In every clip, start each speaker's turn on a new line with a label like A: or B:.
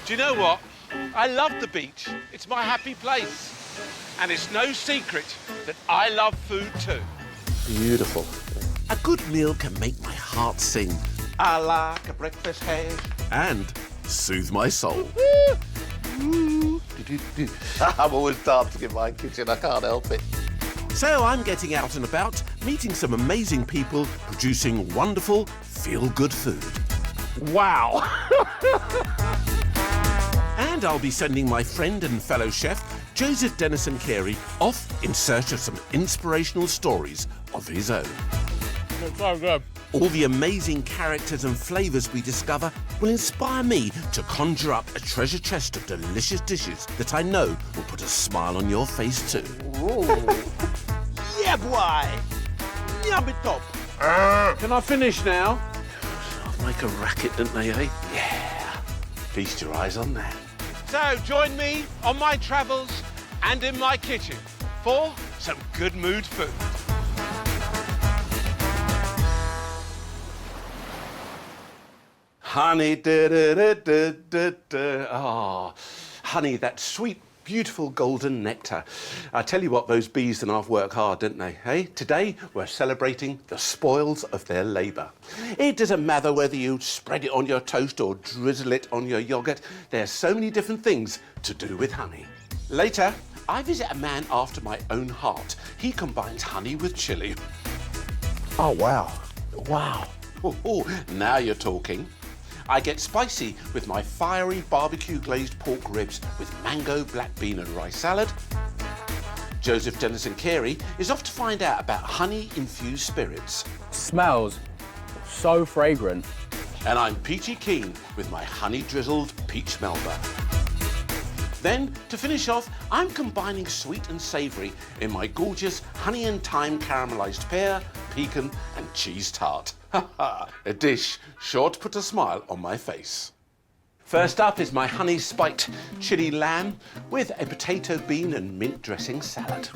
A: Do you know what? I love the beach. It's my happy place. And it's no secret that I love food too.
B: Beautiful. A good meal can make my heart sing.
A: I like a breakfast hash.
B: And soothe my soul.
C: I'm always dancing in my kitchen, I can't help it.
B: So I'm getting out and about, meeting some amazing people, producing wonderful, feel-good food.
A: Wow.
B: And I'll be sending my friend and fellow chef, Joseph Dennison Carey, off in search of some inspirational stories of his own.
A: It's so good.
B: All the amazing characters and flavours we discover will inspire me to conjure up a treasure chest of delicious dishes that I know will put a smile on your face too.
A: Yeah, boy. Yummy top. Can I finish now?
B: I'll make a racket, didn't they, eh? Yeah. Feast your eyes on that.
A: So join me on my travels and in my kitchen for some good mood food.
B: Honey, da-da-da-da-da-da. Ah, honey, that sweet, beautiful golden nectar. I tell you what, those bees and I've worked hard, didn't they? Hey, today we're celebrating the spoils of their labour. It doesn't matter whether you spread it on your toast or drizzle it on your yoghurt. There's so many different things to do with honey. Later, I visit a man after my own heart. He combines honey with chilli.
C: Oh, wow.
B: Wow. Oh, now you're talking. I get spicy with my fiery barbecue glazed pork ribs with mango, black bean and rice salad. Joseph Dennison Carey is off to find out about honey-infused spirits.
D: Smells so fragrant.
B: And I'm peachy keen with my honey-drizzled peach melba. Then, to finish off, I'm combining sweet and savoury in my gorgeous honey and thyme caramelised pear, pecan and cheese tart. A dish sure to put a smile on my face. First up is my honey-spiked chili lamb with a potato, bean and mint dressing salad.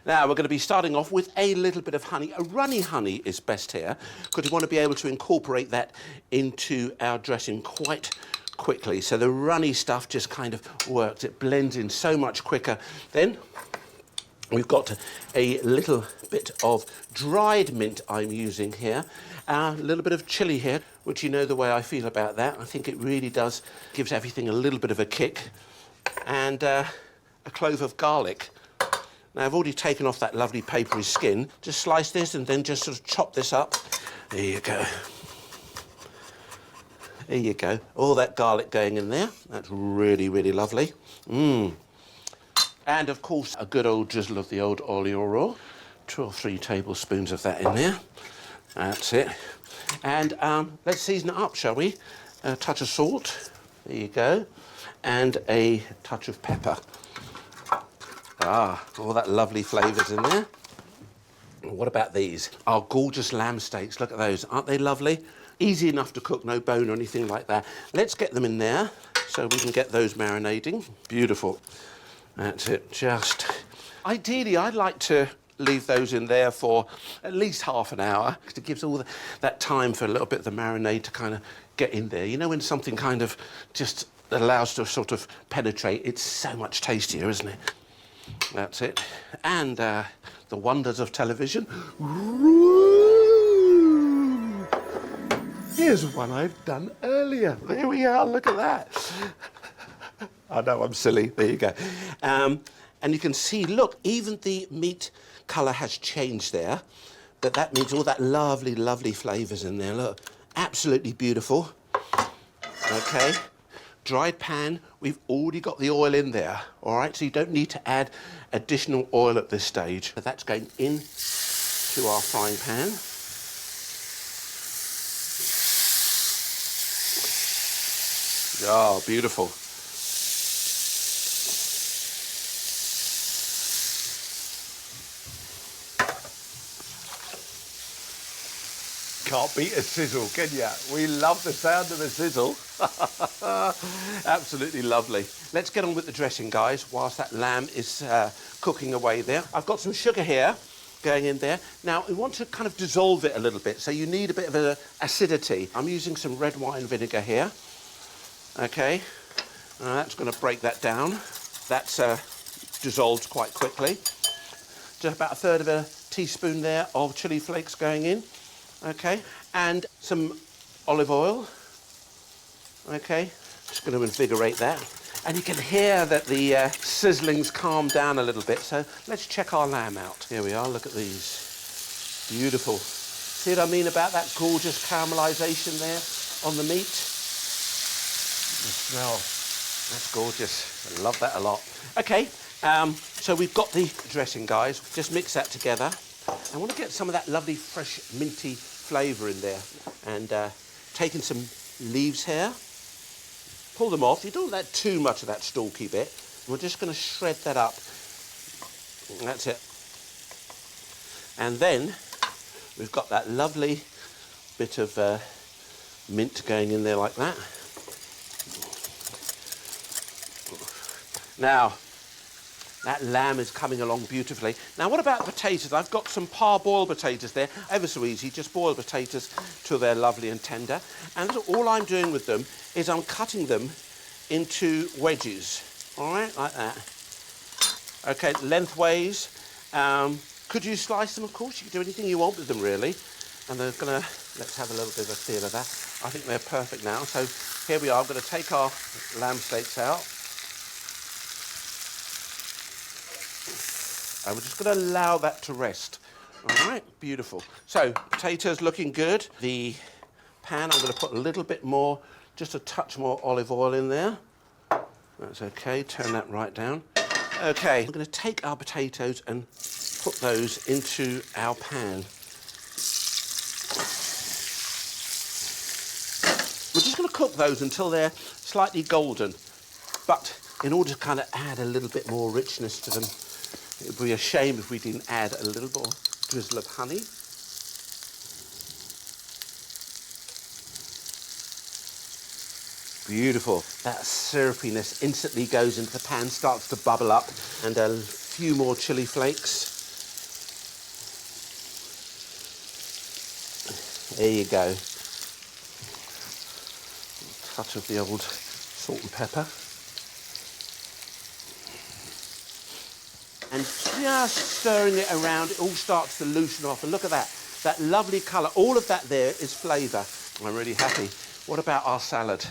B: Now, we're going to be starting off with a little bit of honey. A runny honey is best here, because we want to be able to incorporate that into our dressing quite quickly. So the runny stuff just kind of works. It blends in so much quicker. Then we've got a little bit of dried mint I'm using here. A little bit of chilli here, which you know the way I feel about that. I think it really does, gives everything a little bit of a kick. And a clove of garlic. Now, I've already taken off that lovely papery skin. Just slice this and then just sort of chop this up. There you go. There you go. All that garlic going in there. That's really, really lovely. Mmm. And, of course, a good old drizzle of the old oleo raw. 2 or 3 tablespoons of that in there. That's it. And let's season it up, shall we? A touch of salt. There you go. And a touch of pepper. Ah, all that lovely flavours in there. What about these? Our gorgeous lamb steaks. Look at those. Aren't they lovely? Easy enough to cook, no bone or anything like that. Let's get them in there so we can get those marinating. Beautiful. That's it. Just... Ideally, I'd like to leave those in there for at least half an hour, because it gives all that time for a little bit of the marinade to kind of get in there. You know, when something kind of just allows to sort of penetrate, it's so much tastier, isn't it? That's it. And the wonders of television. Here's one I've done earlier. There we are, look at that. I know, I'm silly. There you go. And you can see, look, even the meat colour has changed there. But that means all that lovely, lovely flavours in there. Look, absolutely beautiful. OK. Dried pan, we've already got the oil in there, all right? So you don't need to add additional oil at this stage. So that's going in to our frying pan. Oh, beautiful.
C: Can't beat a sizzle, can you? We love the sound of a sizzle.
B: Absolutely lovely. Let's get on with the dressing, guys, whilst that lamb is cooking away there. I've got some sugar here going in there. Now, we want to kind of dissolve it a little bit, so you need a bit of acidity. I'm using some red wine vinegar here. Okay, that's going to break that down. That's dissolved quite quickly. Just about 1/3 of a teaspoon there of chili flakes going in. Okay, and some olive oil. Okay, just going to invigorate that. And you can hear that the sizzling's calmed down a little bit, so let's check our lamb out. Here we are, look at these. Beautiful. See what I mean about that gorgeous caramelisation there on the meat? The smell, that's gorgeous. I love that a lot. Okay, so we've got the dressing, guys. Just mix that together. I want to get some of that lovely fresh minty flavour in there. And taking some leaves here. Pull them off. You don't want too much of that stalky bit. We're just going to shred that up. That's it. And then we've got that lovely bit of mint going in there like that. Now, that lamb is coming along beautifully. Now, what about potatoes? I've got some parboiled potatoes there. Ever so easy. Just boil potatoes till they're lovely and tender. And all I'm doing with them is I'm cutting them into wedges. All right, like that. Okay, lengthways. Could you slice them, of course? You can do anything you want with them, really. And they're going to... Let's have a little bit of a feel of that. I think they're perfect now. So here we are. I'm going to take our lamb steaks out. And we're just going to allow that to rest. All right, beautiful. So, potatoes looking good. The pan, I'm going to put a little bit more, just a touch more olive oil in there. That's okay, turn that right down. Okay, we're going to take our potatoes and put those into our pan. We're just going to cook those until they're slightly golden. But in order to kind of add a little bit more richness to them, it would be a shame if we didn't add a little more drizzle of honey. Beautiful. That syrupiness instantly goes into the pan, starts to bubble up, and a few more chili flakes. There you go. A touch of the old salt and pepper. And just stirring it around, it all starts to loosen off. And look at that, that lovely colour. All of that there is flavour. I'm really happy. What about our salad?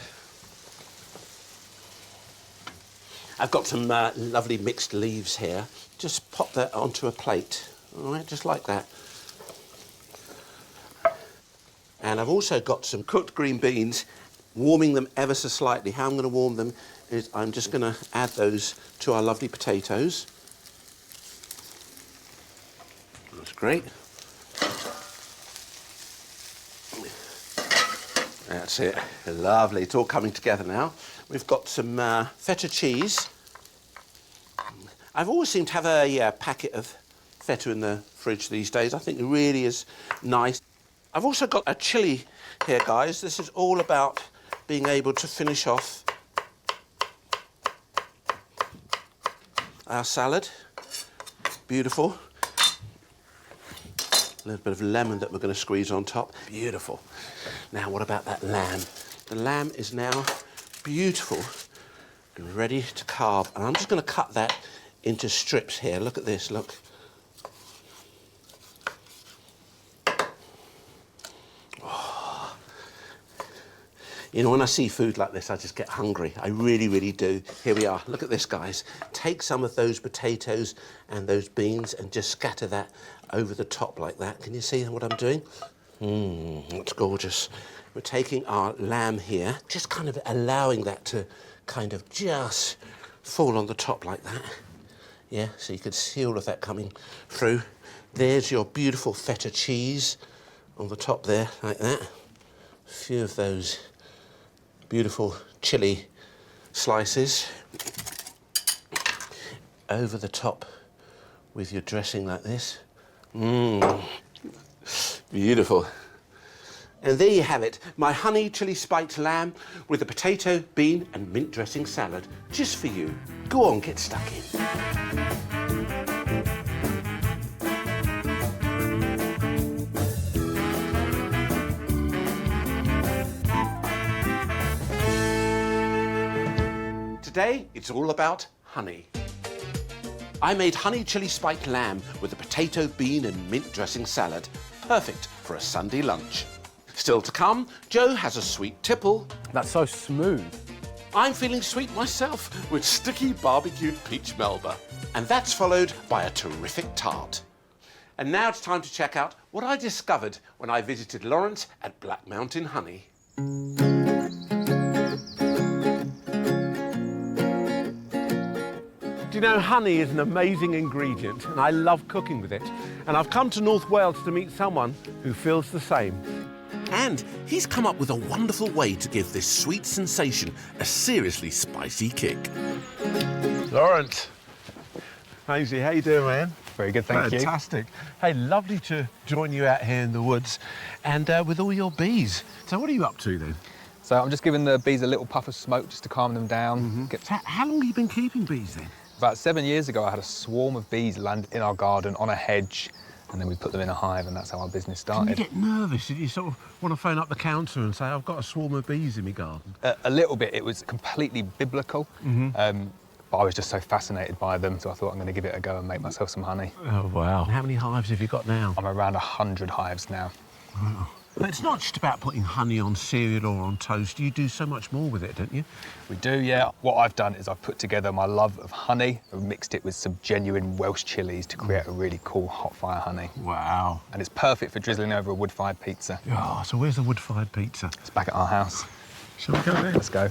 B: I've got some lovely mixed leaves here. Just pop that onto a plate, all right, just like that. And I've also got some cooked green beans, warming them ever so slightly. How I'm going to warm them is I'm just going to add those to our lovely potatoes. That's great. That's it. Lovely. It's all coming together now. We've got some feta cheese. I've always seemed to have a packet of feta in the fridge these days. I think it really is nice. I've also got a chilli here, guys. This is all about being able to finish off our salad. Beautiful. A little bit of lemon that we're going to squeeze on top. Beautiful. Now, what about that lamb? The lamb is now beautiful and ready to carve. And I'm just going to cut that into strips here. Look at this, look. Oh. You know, when I see food like this, I just get hungry. I really, really do. Here we are. Look at this, guys. Take some of those potatoes and those beans and just scatter that over the top like that. Can you see what I'm doing? That's gorgeous. We're taking our lamb here, just kind of allowing that to kind of just fall on the top like that. Yeah, so you can see all of that coming through. There's your beautiful feta cheese on the top there, like that. A few of those beautiful chili slices over the top with your dressing like this. Beautiful. And there you have it, my honey chili spiked lamb with a potato, bean and mint dressing salad, just for you. Go on, get stuck in. today it's all about honey. I made honey chili spiked lamb with a potato, bean and mint dressing salad. Perfect for a Sunday lunch. Still to come, Joe has a sweet tipple.
D: That's so smooth.
B: I'm feeling sweet myself with sticky barbecued peach melba. And that's followed by a terrific tart. And now it's time to check out what I discovered when I visited Lawrence at Black Mountain Honey.
A: Do you know, honey is an amazing ingredient and I love cooking with it. And I've come to North Wales to meet someone who feels the same.
B: And he's come up with a wonderful way to give this sweet sensation a seriously spicy kick.
A: Lawrence. Ainsley, how you doing, man?
D: Very good, thank you.
A: Fantastic. Hey, lovely to join you out here in the woods and with all your bees. So what are you up to then?
E: So I'm just giving the bees a little puff of smoke just to calm them down.
A: So how long have you been keeping bees then?
E: About 7 years ago, I had a swarm of bees land in our garden on a hedge, and then we put them in a hive, and that's how our business
A: Can
E: started.
A: you get nervous? Did you sort of want to phone up the counter and say, I've got a swarm of bees in my garden?
E: A little bit. It was completely biblical, but I was just so fascinated by them, so I thought I'm going to give it a go and make myself some honey.
A: Oh, wow. How many hives have you got now?
E: I'm around 100 hives now.
A: Wow. But it's not just about putting honey on cereal or on toast. You do so much more with it, don't you?
E: We do, yeah. What I've done is I've put together my love of honey and mixed it with some genuine Welsh chilies to create a really cool hot fire honey.
A: Wow.
E: And it's perfect for drizzling over a wood-fired pizza.
A: Oh, so where's the wood-fired pizza?
E: It's back at our house.
A: Shall we go there?
E: Let's go.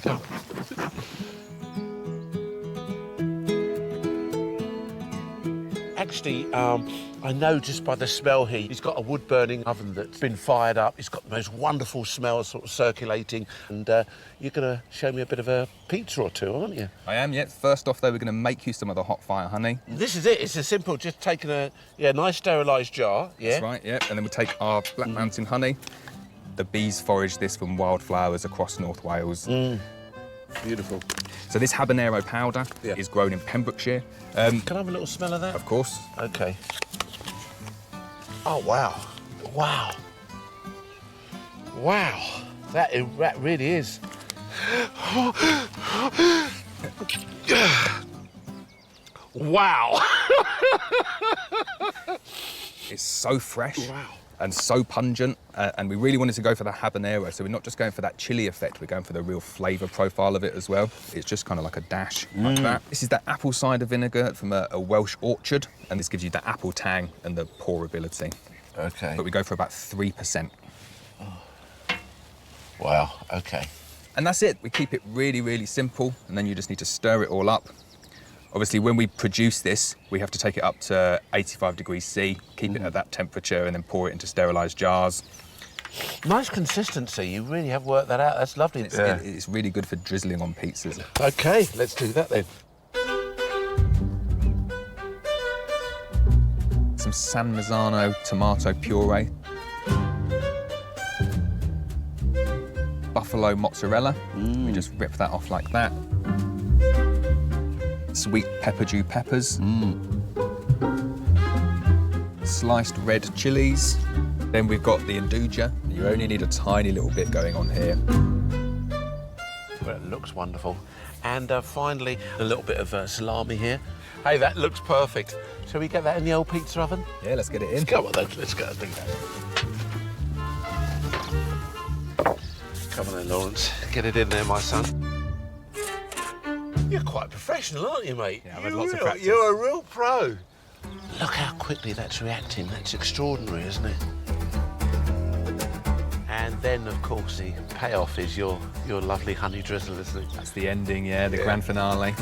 A: Actually, I know just by the smell here, he's got a wood-burning oven that's been fired up. It's got the most wonderful smell sort of circulating. And you're going to show me a bit of a pizza or two, aren't you?
E: I am, yeah. First off, though, we're going to make you some of the hot fire honey.
A: This is it. It's as simple, just taking a nice sterilised jar. Yeah.
E: That's right, yeah. And then we take our Black Mountain honey. The bees forage this from wildflowers across North Wales.
A: Beautiful.
E: So this habanero powder is grown in Pembrokeshire.
A: Can I have a little smell of that?
E: Of course.
A: OK. Oh, wow. Wow. Wow. That really is. Wow.
E: It's so fresh.
A: Wow.
E: And so pungent, and we really wanted to go for the habanero, so we're not just going for that chili effect, we're going for the real flavour profile of it as well. It's just kind of like a dash, like that. This is the apple cider vinegar from a Welsh orchard, and this gives you the apple tang and the pourability.
A: OK.
E: But we go for about 3%.
A: Wow, OK.
E: And that's it. We keep it really, really simple, and then you just need to stir it all up. Obviously, when we produce this, we have to take it up to 85 degrees C, keep it at that temperature, and then pour it into sterilised jars.
A: Nice consistency. You really have worked that out. That's lovely.
E: It's really good for drizzling on pizzas.
A: OK, let's do that then.
E: Some San Marzano tomato puree. Buffalo mozzarella. We just rip that off like that. Sweet pepperdew peppers. Sliced red chilies. Then we've got the Indulge. You only need a tiny little bit going on here.
A: Well, it looks wonderful. And finally, a little bit of salami here. Hey, that looks perfect. Shall we get that in the old pizza oven?
E: Yeah, let's get it in.
A: Come on then, let's go. Do that. Come on then, Lawrence. Get it in there, my son. You're quite professional, aren't you, mate?
E: Yeah, I've had lots of practice.
A: You're a real pro. Look how quickly that's reacting. That's extraordinary, isn't it? And then, of course, the payoff is your lovely honey drizzle, isn't it?
E: That's the ending, yeah, the grand finale.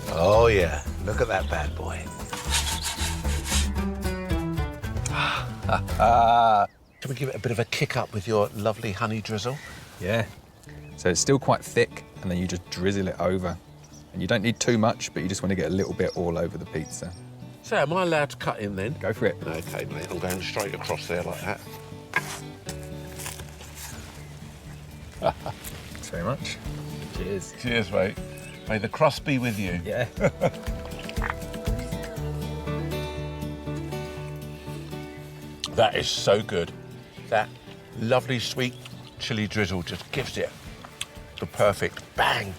A: Oh, yeah. Look at that bad boy. Can we give it a bit of a kick up with your lovely honey drizzle?
E: Yeah. So it's still quite thick, and then you just drizzle it over. And you don't need too much, but you just want to get a little bit all over the pizza.
A: So, am I allowed to cut in then?
E: Go for it.
A: OK, mate. I'm going straight across there like that.
E: Thanks very much. Cheers.
A: Cheers, mate. May the crust be with you.
E: Yeah.
A: That is so good. That lovely sweet chilli drizzle just gives it the perfect bang.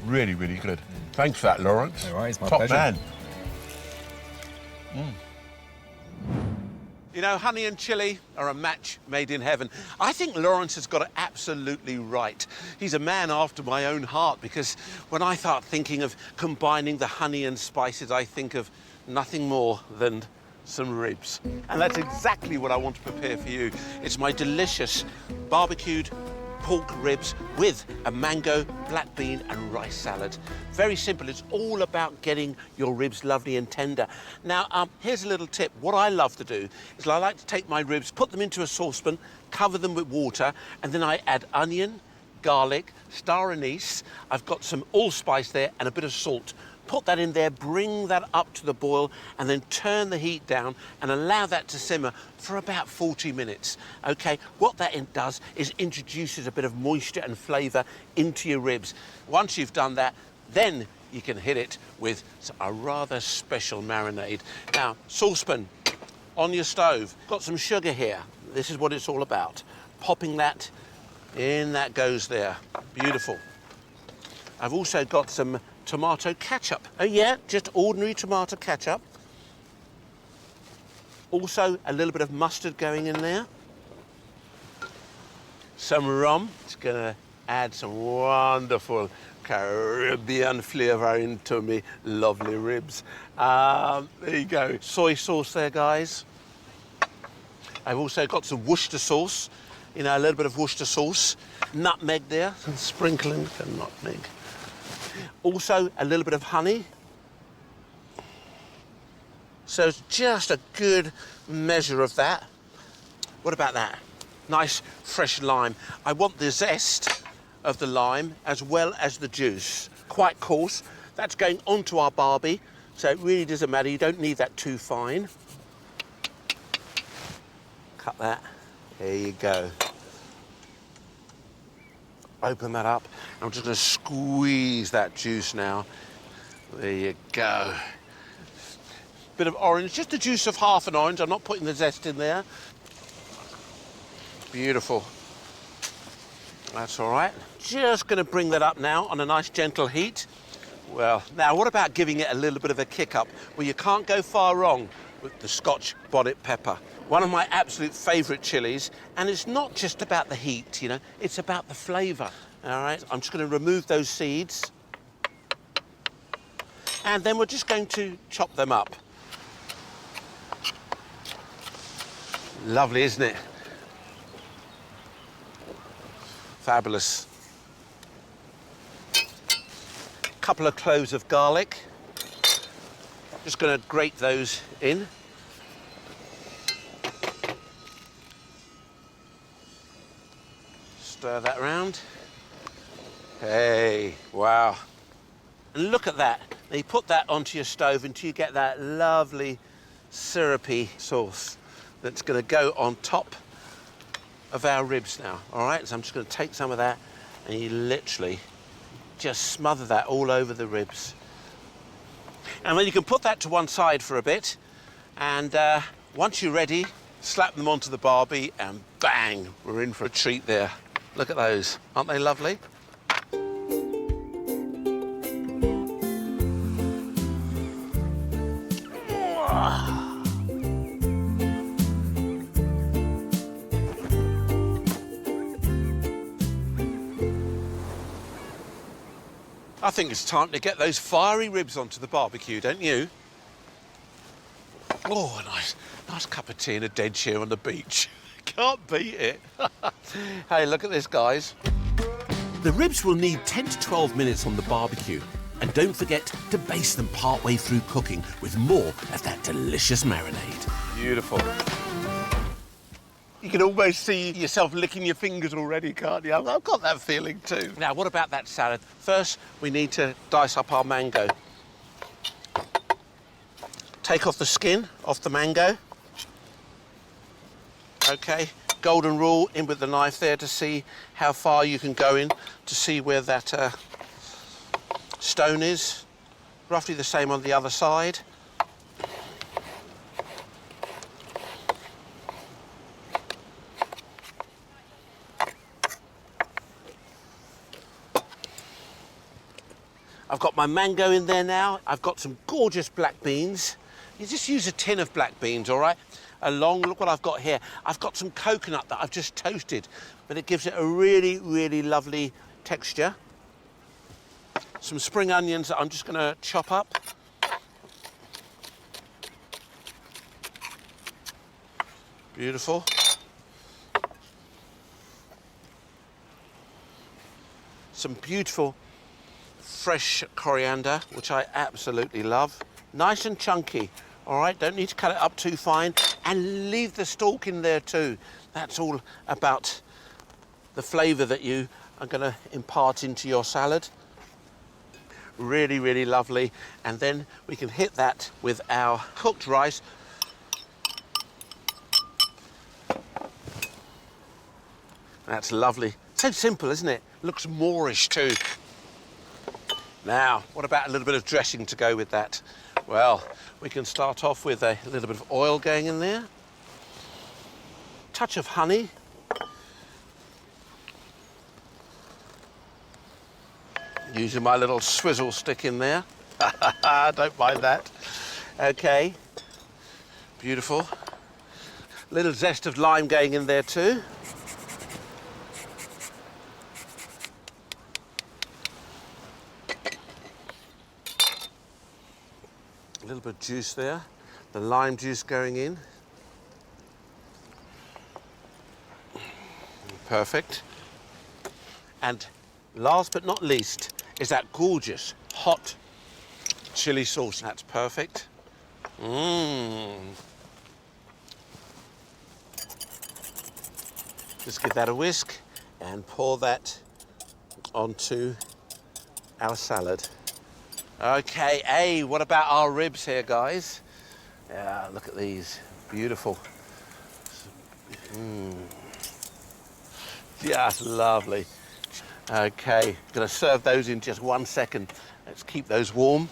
A: Really, really good. Thanks for that, Lawrence.
E: All right, it's my
A: Top
E: pleasure.
A: man. You know, honey and chili are a match made in heaven. I think Lawrence has got it absolutely right. He's a man after my own heart, because when I start thinking of combining the honey and spices, I think of nothing more than some ribs. And that's exactly what I want to prepare for you. It's my delicious barbecued pork ribs with a mango, black bean and rice salad. Very simple. It's all about getting your ribs lovely and tender. Now, here's a little tip. What I love to do is I like to take my ribs, put them into a saucepan, cover them with water, and then I add onion, garlic, star anise. I've got some allspice there and a bit of salt. Put that in there, bring that up to the boil, and then turn the heat down and allow that to simmer for about 40 minutes. Okay, what that does is introduces a bit of moisture and flavour into your ribs. Once you've done that, then you can hit it with a rather special marinade. Now, saucepan on your stove. Got some sugar here. This is what it's all about. Popping that in, that goes there. Beautiful. I've also got some tomato ketchup. Oh yeah, just ordinary tomato ketchup. Also a little bit of mustard going in there. Some rum. It's gonna add some wonderful Caribbean flavour into me lovely ribs. There you go. Soy sauce there, guys. I've also got some Worcester sauce. You know, a little bit of Worcester sauce. Nutmeg there, some sprinkling of nutmeg. Also, a little bit of honey. So it's just a good measure of that. What about that? Nice fresh lime. I want the zest of the lime as well as the juice. Quite coarse. That's going onto our barbie, so it really doesn't matter. You don't need that too fine. Cut that. There you go. Open that up. I'm just going to squeeze that juice now. There you go. Bit of orange, just the juice of half an orange. I'm not putting the zest in there. Beautiful. That's all right. Just going to bring that up now on a nice gentle heat. Well, now what about giving it a little bit of a kick up? Well, you can't go far wrong with the Scotch bonnet pepper. One of my absolute favourite chilies, and it's not just about the heat, you know, it's about the flavour, all right? I'm just going to remove those seeds, and then we're just going to chop them up. Lovely, isn't it? Fabulous. Couple of cloves of garlic. Just going to grate those in. Stir that around. Hey, wow. And look at that. Now you put that onto your stove until you get that lovely syrupy sauce that's going to go on top of our ribs now. All right, so I'm just going to take some of that and you literally just smother that all over the ribs. And then you can put that to one side for a bit, and once you're ready, slap them onto the barbie and bang, we're in for a treat there. Look at those, aren't they lovely? I think it's time to get those fiery ribs onto the barbecue, don't you? Oh, a nice cup of tea and a dead chair on the beach. Can't beat it. Hey, look at this, guys.
B: The ribs will need 10 to 12 minutes on the barbecue. And don't forget to baste them partway through cooking with more of that delicious marinade.
A: Beautiful. You can almost see yourself licking your fingers already, can't you? I've got that feeling too. Now, what about that salad? First, we need to dice up our mango. Take off the skin off the mango. Okay, golden rule, in with the knife there to see how far you can go in, to see where that stone is. Roughly the same on the other side. I've got my mango in there now. I've got some gorgeous black beans. You just use a tin of black beans, all right? Look what I've got here. I've got some coconut that I've just toasted, but it gives it a really, really lovely texture. Some spring onions that I'm just gonna chop up. Beautiful. Some beautiful fresh coriander, which I absolutely love. Nice and chunky, all right? Don't need to cut it up too fine. And leave the stalk in there too. That's all about the flavour that you are gonna impart into your salad. Really, really lovely. And then we can hit that with our cooked rice. That's lovely. So simple, isn't it? Looks Moorish too. Now, what about a little bit of dressing to go with that? Well, we can start off with a little bit of oil going in there. Touch of honey. Using my little swizzle stick in there. Don't mind that. Okay. Beautiful. Little zest of lime going in there too. A little bit of juice there. The lime juice going in. Perfect. And last but not least is that gorgeous hot chili sauce. That's perfect. Just give that a whisk and pour that onto our salad. Okay, hey, what about our ribs here, guys? Yeah, look at these, beautiful. Just lovely. Okay, gonna serve those in just 1 second. Let's keep those warm.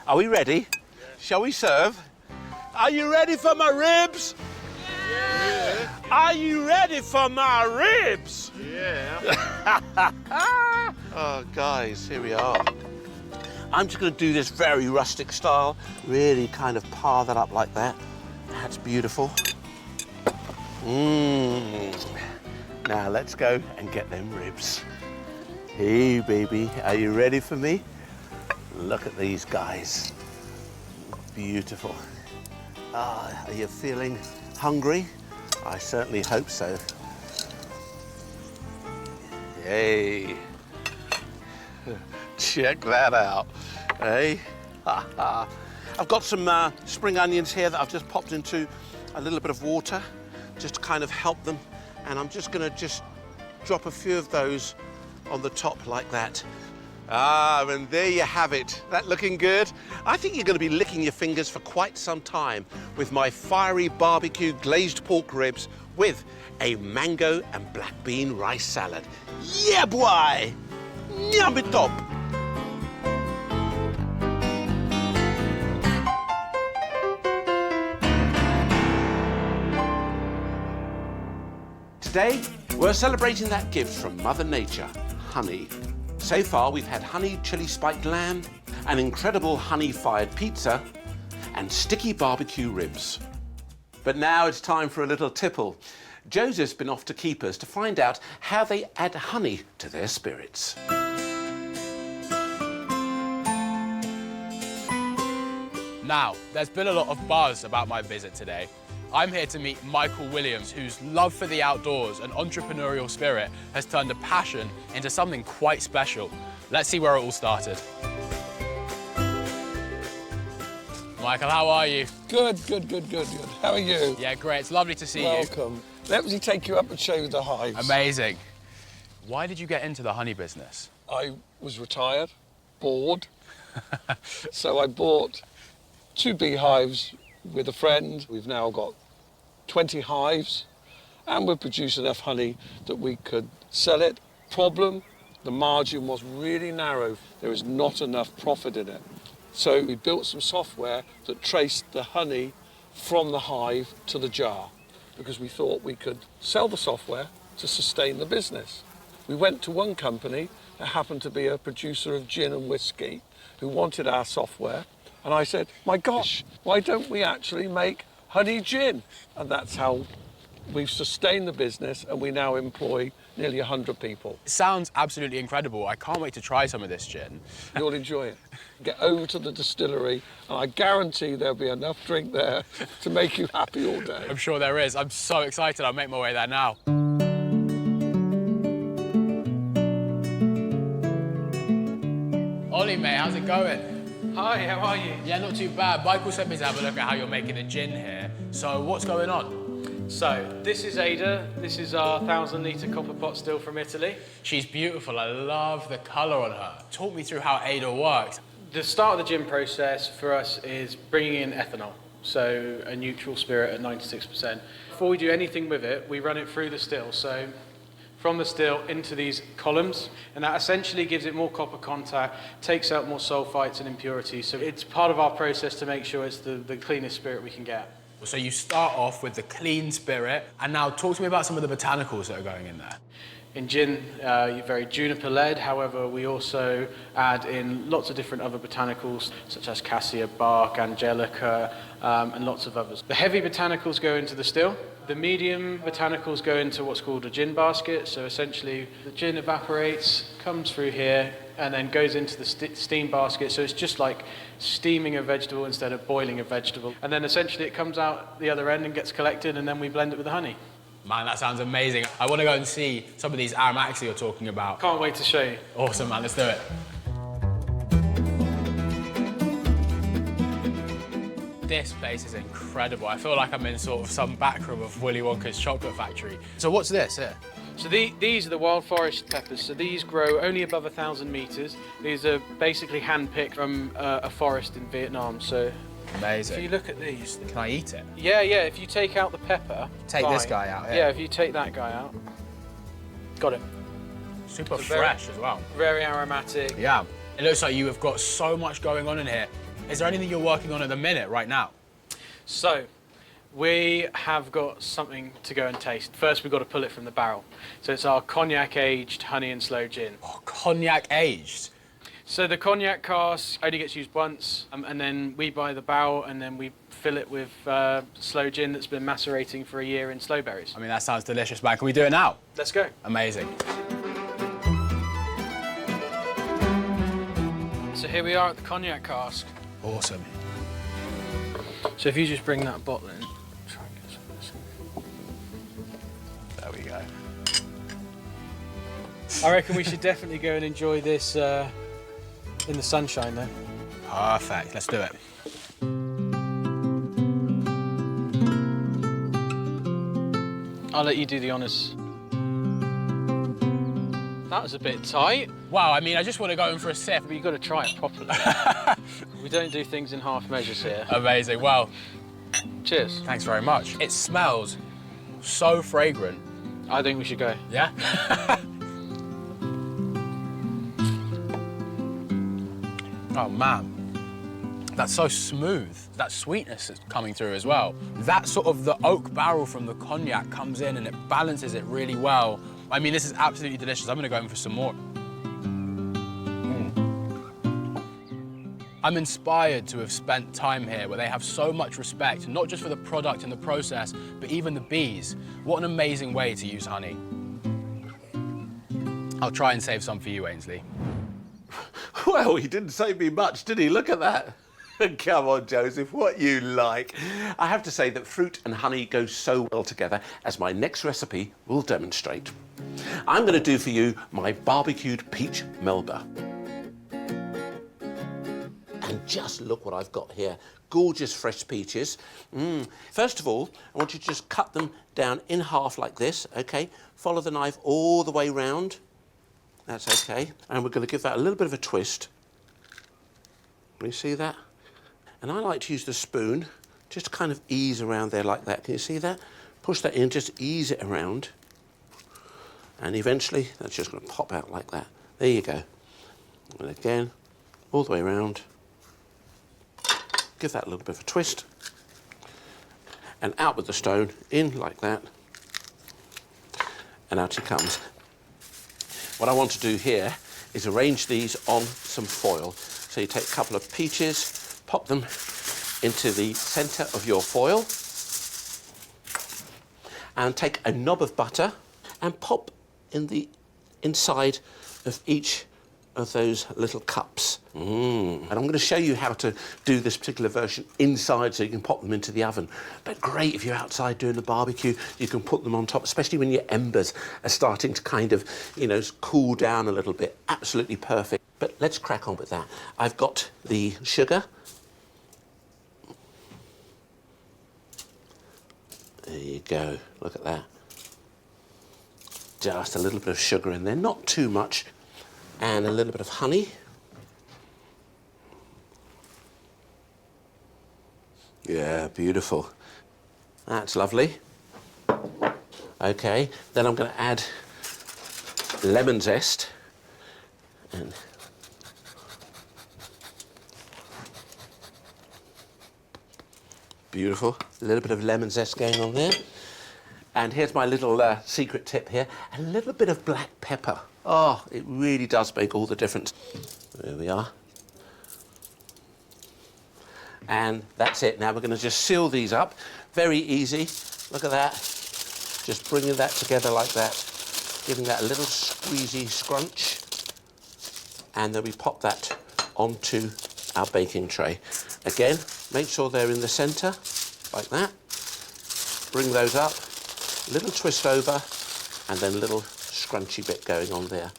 A: Are we ready? Yeah. Shall we serve? Are you ready for my ribs? Yeah. Are you ready for my ribs?
C: Yeah.
A: Oh, guys, here we are. I'm just going to do this very rustic style, really kind of par that up like that. That's beautiful. Now let's go and get them ribs. Hey, baby, are you ready for me? Look at these guys. Beautiful. Are you feeling hungry? I certainly hope so. Yay. Check that out, hey? I've got some spring onions here that I've just popped into a little bit of water just to kind of help them. And I'm just gonna drop a few of those on the top like that. And there you have it. That looking good? I think you're gonna be licking your fingers for quite some time with my fiery barbecue glazed pork ribs with a mango and black bean rice salad. Yeah, boy! Yummy top! Today, we're celebrating that gift from Mother Nature, honey. So far, we've had honey chili spiked lamb, an incredible honey-fired pizza, and sticky barbecue ribs. But now it's time for a little tipple. Joseph's been off to Keepers to find out how they add honey to their spirits.
F: Now, there's been a lot of buzz about my visit today. I'm here to meet Michael Williams, whose love for the outdoors and entrepreneurial spirit has turned a passion into something quite special. Let's see where it all started. Michael, how are you?
G: Good. How are you?
F: Yeah, great. It's lovely to see you.
G: Welcome. Let me take you up and show you the hives.
F: Amazing. Why did you get into the honey business?
G: I was retired, bored, so I bought 2 beehives with a friend. We've now got 20 hives, and we've produced enough honey that we could sell it. Problem, the margin was really narrow. There is not enough profit in it. So we built some software that traced the honey from the hive to the jar, because we thought we could sell the software to sustain the business. We went to one company that happened to be a producer of gin and whiskey who wanted our software. And I said, my gosh, why don't we actually make honey gin? And that's how we've sustained the business, and we now employ nearly 100 people.
F: It sounds absolutely incredible. I can't wait to try some of this gin.
G: You'll enjoy it. Get over to the distillery, and I guarantee there'll be enough drink there to make you happy all day.
F: I'm sure there is. I'm so excited. I'll make my way there now. Ollie, mate, how's it going?
H: Hi, how are you?
F: Yeah, not too bad. Michael sent me to have a look at how you're making a gin here. So what's going on?
H: So, this is Ada. This is our 1,000-litre copper pot still from Italy.
F: She's beautiful. I love the colour on her. Talk me through how Ada works.
H: The start of the gin process for us is bringing in ethanol, so a neutral spirit at 96%. Before we do anything with it, we run it through the still. So, from the still into these columns, and that essentially gives it more copper contact, takes out more sulfites and impurities. So it's part of our process to make sure it's the cleanest spirit we can get.
F: So you start off with the clean spirit, and now talk to me about some of the botanicals that are going in there.
H: In gin, you're very juniper-led. However, we also add in lots of different other botanicals, such as cassia, bark, angelica, and lots of others. The heavy botanicals go into the still. The medium botanicals go into what's called a gin basket. So essentially, the gin evaporates, comes through here, and then goes into the steam basket. So it's just like steaming a vegetable instead of boiling a vegetable. And then essentially it comes out the other end and gets collected, and then we blend it with the honey.
F: Man, that sounds amazing. I want to go and see some of these aromatics that you're talking about.
H: Can't wait to show you.
F: Awesome, man. Let's do it. This place is incredible. I feel like I'm in sort of some back room of Willy Wonka's chocolate factory. So what's this here?
H: So these are the wild forest peppers. So these grow only above 1,000 meters. These are basically hand-picked from a forest in Vietnam. So
F: Amazing.
H: if you look at these.
F: Can I eat it?
H: Yeah. If you take out the pepper.
F: Take
H: fine.
F: this guy out here?
H: Yeah, if you take that guy out. Got it.
F: Super
H: So
F: fresh as well.
H: Very aromatic.
F: Yeah. It looks like you have got so much going on in here. Is there anything you're working on at the minute, right now?
H: So, we have got something to go and taste. First, we've got to pull it from the barrel. So it's our cognac-aged honey and sloe gin.
F: Oh, cognac aged?
H: So the cognac cask only gets used once, and then we buy the barrel, and then we fill it with sloe gin that's been macerating for a year in sloe berries.
F: I mean, that sounds delicious, man. Can we do it now?
H: Let's go.
F: Amazing.
H: So here we are at the cognac cask.
F: Awesome.
H: So if you just bring that bottle in. Try and get some of this in.
F: There we go.
H: I reckon we should definitely go and enjoy this in the sunshine, though.
F: Perfect. Let's do it.
H: I'll let you do the honours. That was a bit tight.
F: Wow, I mean, I just want to go in for a sip.
H: But you've got to try it properly. We don't do things in half measures here.
F: Amazing. Well,
H: Cheers.
F: thanks very much. It smells so fragrant.
H: I think we should go.
F: Yeah? Oh, man. That's so smooth. That sweetness is coming through as well. That sort of the oak barrel from the cognac comes in and it balances it really well. I mean, this is absolutely delicious. I'm going to go in for some more. I'm inspired to have spent time here where they have so much respect, not just for the product and the process, but even the bees. What an amazing way to use honey. I'll try and save some for you, Ainsley.
B: Well, he didn't save me much, did he? Look at that. Come on, Joseph, what you like. I have to say that fruit and honey go so well together, as my next recipe will demonstrate. I'm going to do for you my barbecued peach melba. And just look what I've got here. Gorgeous fresh peaches. First of all, I want you to just cut them down in half like this, okay? Follow the knife all the way round. That's okay. And we're going to give that a little bit of a twist. Can you see that? And I like to use the spoon, just to kind of ease around there like that. Can you see that? Push that in, just ease it around. And eventually, that's just going to pop out like that. There you go. And again, all the way around. Give that a little bit of a twist. And out with the stone, in like that. And out he comes. What I want to do here is arrange these on some foil. So you take a couple of peaches, pop them into the centre of your foil, and take a knob of butter and pop in the inside of each of those little cups. And I'm going to show you how to do this particular version inside so you can pop them into the oven. But great if you're outside doing the barbecue, you can put them on top, especially when your embers are starting to kind of, you know, cool down a little bit. Absolutely perfect. But let's crack on with that. I've got the sugar. There you go, look at that. Just a little bit of sugar in there, not too much. And a little bit of honey. Yeah, beautiful. That's lovely. Okay, then I'm going to add lemon zest. And beautiful. A little bit of lemon zest going on there. And here's my little secret tip here. A little bit of black pepper. Oh, it really does make all the difference. There we are. And that's it. Now we're going to just seal these up. Very easy. Look at that. Just bringing that together like that. Giving that a little squeezy scrunch. And then we pop that onto our baking tray. Again, make sure they're in the centre, like that. Bring those up. Little twist over, and then a little scrunchy bit going on there.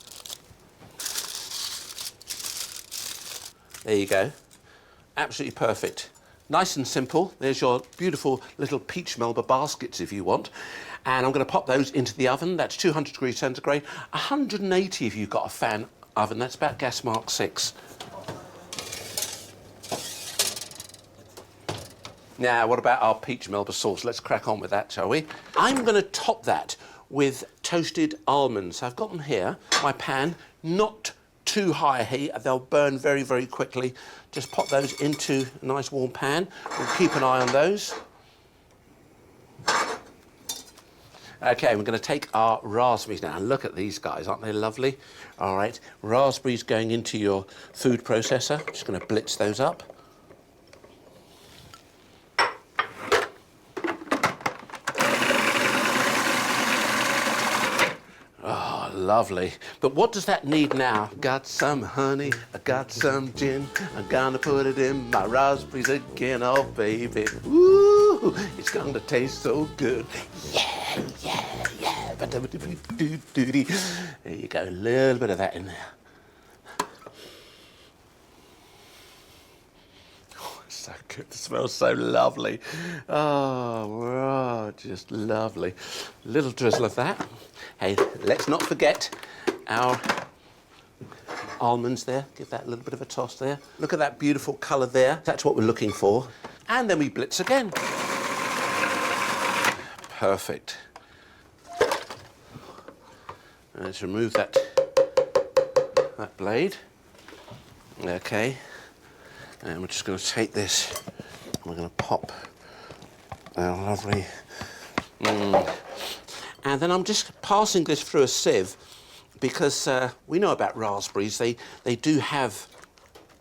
B: There you go. Absolutely perfect. Nice and simple. There's your beautiful little peach Melba baskets if you want. And I'm going to pop those into the oven. That's 200 degrees centigrade. 180 if you've got a fan oven. That's about gas mark 6. Now, what about our peach Melba sauce? Let's crack on with that, shall we? I'm going to top that with toasted almonds. I've got them here, my pan, not too high a heat. They'll burn very, very quickly. Just pop those into a nice warm pan. We'll keep an eye on those. Okay, we're going to take our raspberries now. Look at these guys, aren't they lovely? All right, raspberries going into your food processor. Just going to blitz those up. Lovely. But what does that need now? Got some honey, I got some gin, I'm gonna put it in my raspberries again, oh baby. Ooh, it's gonna taste so good. Yeah, yeah, yeah. There you go, a little bit of that in there. Oh, it's so good, it smells so lovely. Oh, just lovely. Little drizzle of that. Hey, let's not forget our almonds there. Give that a little bit of a toss there. Look at that beautiful colour there. That's what we're looking for. And then we blitz again. Perfect. Let's remove that blade. Okay. And we're just going to take this and we're going to pop our lovely... And then I'm just passing this through a sieve because we know about raspberries. They do have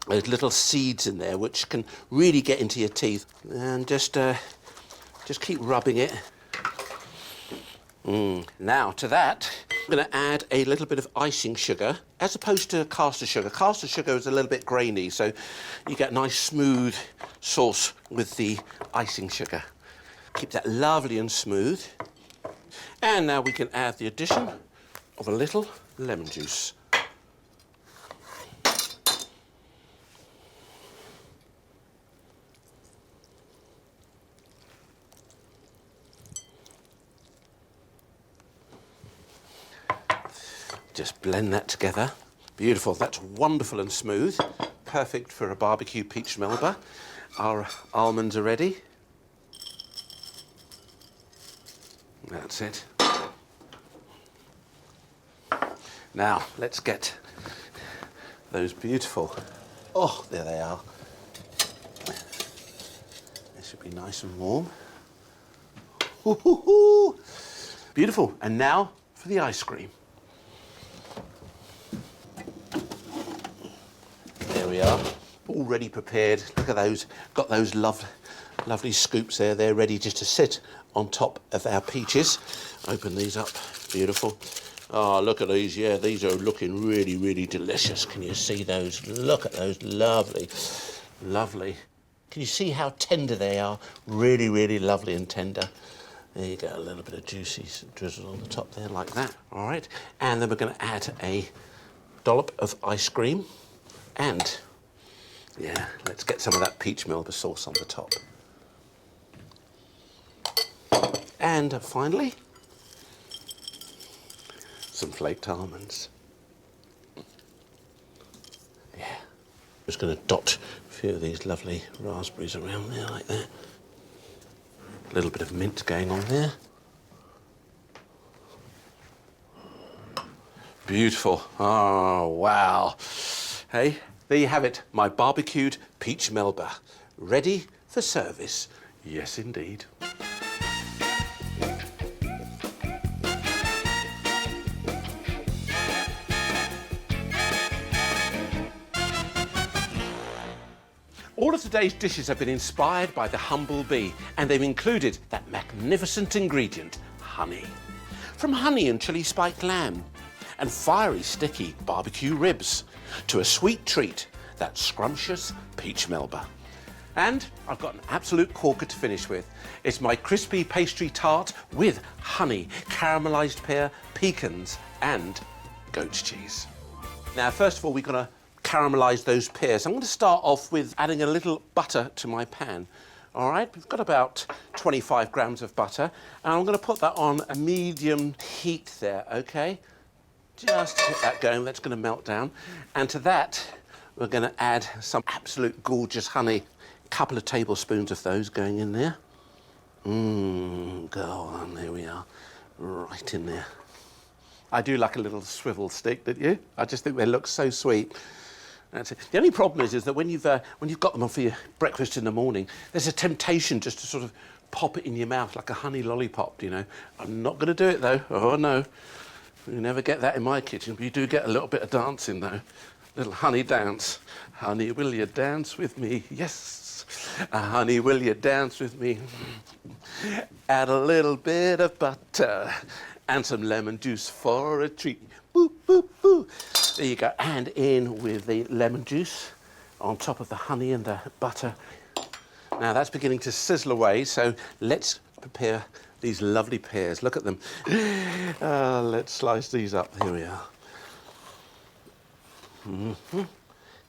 B: little seeds in there which can really get into your teeth. And just keep rubbing it. Now to that, I'm going to add a little bit of icing sugar as opposed to caster sugar. Caster sugar is a little bit grainy, so you get a nice smooth sauce with the icing sugar. Keep that lovely and smooth. And now we can add the addition of a little lemon juice. Just blend that together. Beautiful, that's wonderful and smooth. Perfect for a barbecue peach Melba. Our almonds are ready. That's it. Now, let's get those beautiful... Oh, there they are. This should be nice and warm. Beautiful. And now for the ice cream. we are, already prepared. Look at those, got those lovely scoops there. They're ready just to sit on top of our peaches. Open these up, beautiful. Oh, look at these, yeah, these are looking really, really delicious. Can you see those? Look at those, lovely. Can you see how tender they are? Really, really lovely and tender. There you go, a little bit of juicy drizzle on the top there like that, all right? And then we're gonna add a dollop of ice cream and, yeah, let's get some of that peach Melba sauce on the top. And finally, some flaked almonds. Yeah. Just going to dot a few of these lovely raspberries around there like that. A little bit of mint going on there. Beautiful. Oh, wow. Hey, there you have it, my barbecued peach Melba. Ready for service. Yes, indeed. All of today's dishes have been inspired by the humble bee, and they've included that magnificent ingredient, honey. From honey and chili spiked lamb, and fiery sticky barbecue ribs, to a sweet treat, that scrumptious peach Melba. And I've got an absolute corker to finish with. It's my crispy pastry tart with honey, caramelised pear, pecans, and goat's cheese. Now, first of all, we're going to caramelise those pears. I'm going to start off with adding a little butter to my pan. All right, we've got about 25 grams of butter, and I'm going to put that on a medium heat there, okay? Just get that going, that's going to melt down. And to that, we're going to add some absolute gorgeous honey. A couple of tablespoons of those going in there. Go on, there we are, right in there. I do like a little swivel stick, don't you? I just think they look so sweet. That's it. The only problem is that when you've got them on for your breakfast in the morning, there's a temptation just to sort of pop it in your mouth like a honey lollipop, you know. I'm not going to do it, though. Oh, no. You never get that in my kitchen, but you do get a little bit of dancing, though. Little honey dance. Honey, will you dance with me? Yes. Honey, will you dance with me? Add a little bit of butter and some lemon juice for a treat. Boo, boo, boo. There you go. And in with the lemon juice on top of the honey and the butter. Now that's beginning to sizzle away, so let's prepare these lovely pears. Look at them. Let's slice these up. Here we are.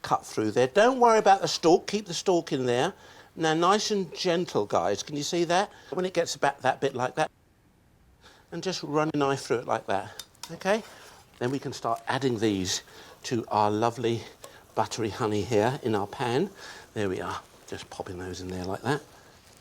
B: Cut through there. Don't worry about the stalk. Keep the stalk in there. Now, nice and gentle, guys. Can you see that? When it gets about that bit like that, and just run a knife through it like that, okay? Then we can start adding these to our lovely buttery honey here in our pan. There we are, just popping those in there like that.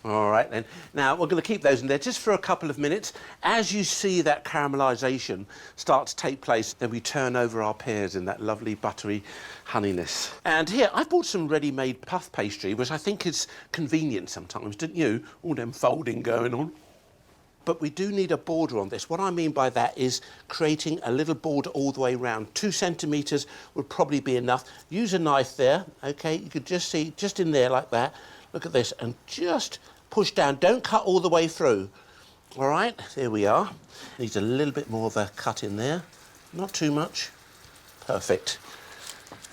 B: All right then. Now we're going to keep those in there just for a couple of minutes. As you see that caramelisation start to take place, then we turn over our pears in that lovely buttery honeyness. And here, I've bought some ready-made puff pastry, which I think is convenient sometimes, don't you? All them folding going on. But we do need a border on this. What I mean by that is creating a little border all the way around. 2 centimetres would probably be enough. Use a knife there, okay? You could just see, just in there like that. Look at this, and just push down. Don't cut all the way through. All right, there we are. Needs a little bit more of a cut in there. Not too much. Perfect.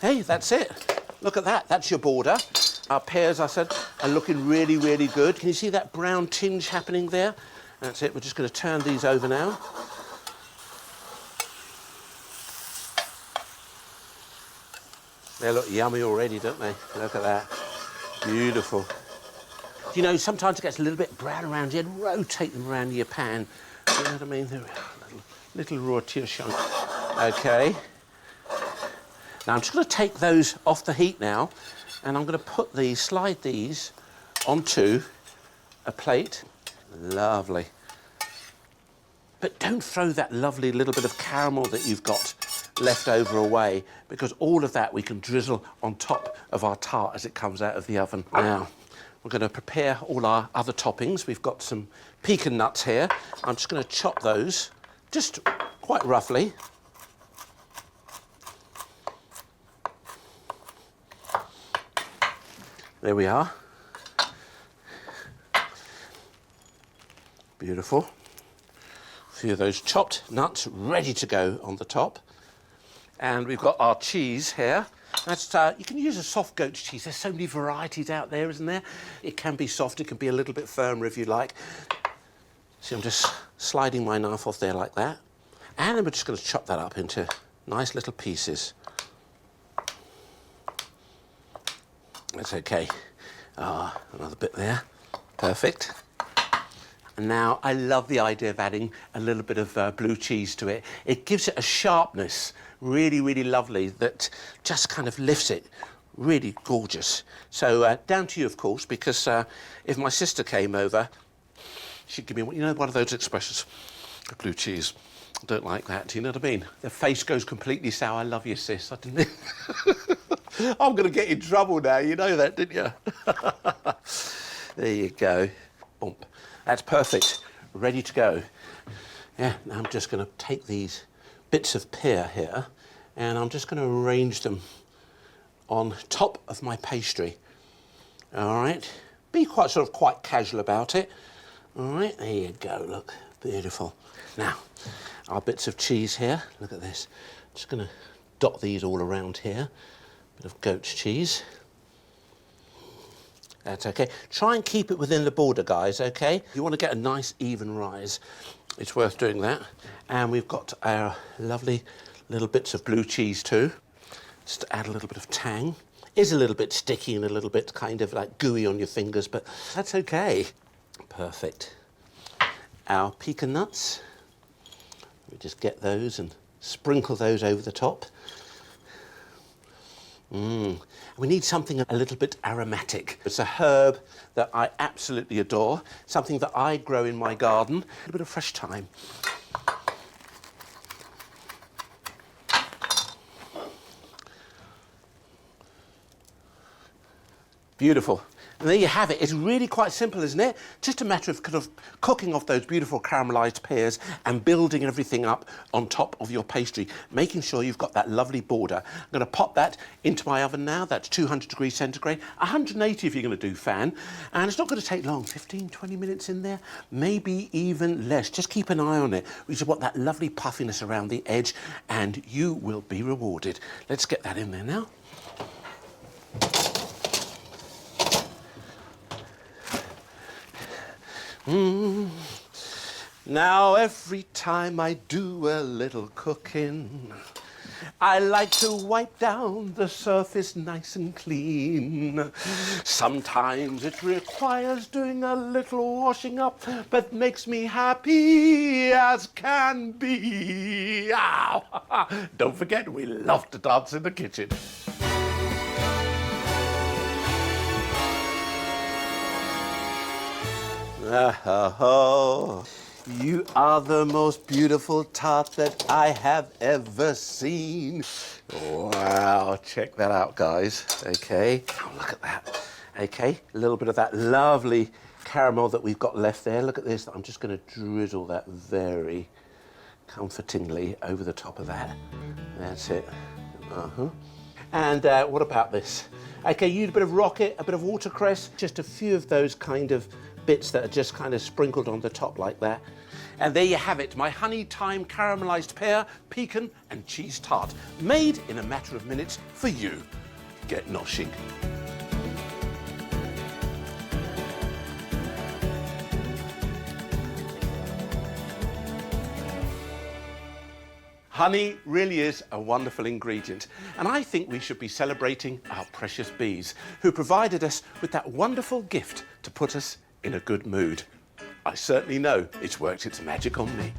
B: Hey, that's it. Look at that, that's your border. Our pears, I said, are looking really, really good. Can you see that brown tinge happening there? That's it, we're just going to turn these over now. They look yummy already, don't they? Look at that. Beautiful. You know, sometimes it gets a little bit brown around here. Rotate them around your pan. You know what I mean? There we are. Little raw chunk. Okay. Now, I'm just going to take those off the heat now, and I'm going to put these, slide these onto a plate. Lovely. But don't throw that lovely little bit of caramel that you've got left over away, because all of that we can drizzle on top of our tart as it comes out of the oven. Now, we're going to prepare all our other toppings. We've got some pecan nuts here. I'm just going to chop those just quite roughly. There we are. Beautiful. A few of those chopped nuts ready to go on the top. And we've got our cheese here. That's, you can use a soft goat cheese. There's so many varieties out there, isn't there? It can be soft, it can be a little bit firmer if you like. See, I'm just sliding my knife off there like that. And then we're just going to chop that up into nice little pieces. That's okay. Another bit there. Perfect. And now I love the idea of adding a little bit of blue cheese to it. It gives it a sharpness, really, really lovely, that just kind of lifts it. Really gorgeous. So down to you, of course, because if my sister came over, she'd give me, you know, one of those expressions, blue cheese. I don't like that, do you know what I mean? The face goes completely sour. I love you, sis. I didn't... I'm going to get in trouble now, you know that, didn't you? There you go. Bump. That's perfect. Ready to go. Yeah, now I'm just going to take these bits of pear here and I'm just going to arrange them on top of my pastry. All right. Be quite casual about it. All right, there you go. Look, beautiful. Now, our bits of cheese here. Look at this. Just going to dot these all around here. Bit of goat's cheese. That's okay. Try and keep it within the border, guys, okay? You want to get a nice even rise. It's worth doing that. And we've got our lovely little bits of blue cheese too. Just to add a little bit of tang. Is a little bit sticky and a little bit kind of like gooey on your fingers, but that's okay. Perfect. Our pecan nuts. We just get those and sprinkle those over the top. We need something a little bit aromatic. It's a herb that I absolutely adore, something that I grow in my garden. A little bit of fresh thyme. Beautiful. And there you have it. It's really quite simple, isn't it? Just a matter of kind of cooking off those beautiful caramelised pears and building everything up on top of your pastry, making sure you've got that lovely border. I'm going to pop that into my oven now. That's 200 degrees centigrade, 180 if you're going to do fan. And it's not going to take long, 15, 20 minutes in there, maybe even less. Just keep an eye on it. We just want that lovely puffiness around the edge and you will be rewarded. Let's get that in there now. Now every time I do a little cooking, I like to wipe down the surface nice and clean. Sometimes it requires doing a little washing up, but makes me happy as can be. Ow. Don't forget, we love to dance in the kitchen. Oh, you are the most beautiful tart that I have ever seen. Wow, check that out, guys. Okay, oh, look at that. Okay, a little bit of that lovely caramel that we've got left there. Look at this. I'm just going to drizzle that very comfortingly over the top of that. That's it. And what about this? Okay, you need a bit of rocket, a bit of watercress, just a few of those kind of bits that are just kind of sprinkled on the top like that. And there you have it, my honey thyme caramelised pear, pecan and cheese tart, made in a matter of minutes for you. Get noshing. Honey really is a wonderful ingredient, and I think we should be celebrating our precious bees, who provided us with that wonderful gift to put us in a good mood. I certainly know it's worked its magic on me.